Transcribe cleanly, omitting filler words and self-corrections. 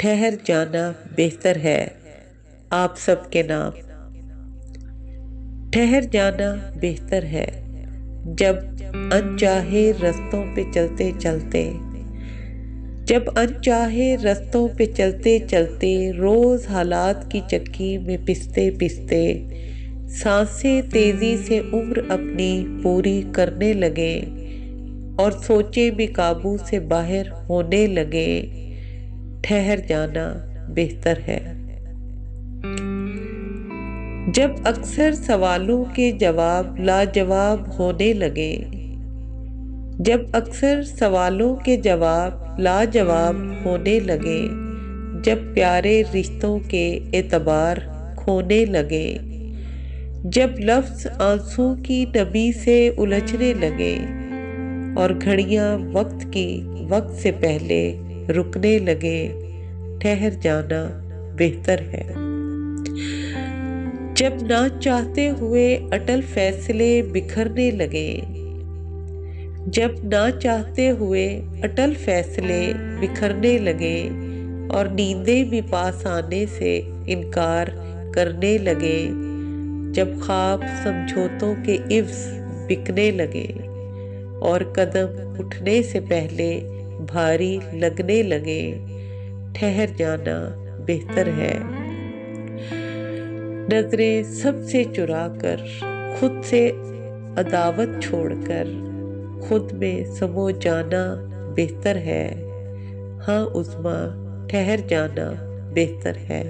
ٹھہر جانا بہتر ہے آپ سب کے نام۔ ٹھہر جانا بہتر ہے جب انچاہے رستوں پہ چلتے چلتے، جب انچاہے رستوں پہ چلتے چلتے روز حالات کی چکی میں پستے پستے سانسیں تیزی سے عمر اپنی پوری کرنے لگے اور سوچے بھی قابو سے باہر ہونے لگے۔ ٹھہر جانا بہتر ہے جب اکثر سوالوں کے جواب لاجواب ہونے لگے، جب اکثر سوالوں کے جواب لاجواب ہونے لگے، جب پیارے رشتوں کے اعتبار کھونے لگے، جب لفظ آنسوں کی نمی سے الجھنے لگے اور گھڑیاں وقت سے پہلے رکنے لگے۔ ٹھہر جانا بہتر ہے جب نہ چاہتے ہوئے اٹل فیصلے بکھرنے لگے، جب نہ چاہتے ہوئے اٹل فیصلے بکھرنے لگے اور نیندیں بھی پاس آنے سے انکار کرنے لگے، جب خواب سمجھوتوں کے عوض بکنے لگے اور قدم اٹھنے سے پہلے بھاری لگنے لگے۔ ٹھہر جانا بہتر ہے نظریں سب سے چرا کر، خود سے عداوت چھوڑ کر خود میں سمو جانا بہتر ہے۔ ہاں عظمیٰ، ٹھہر جانا بہتر ہے۔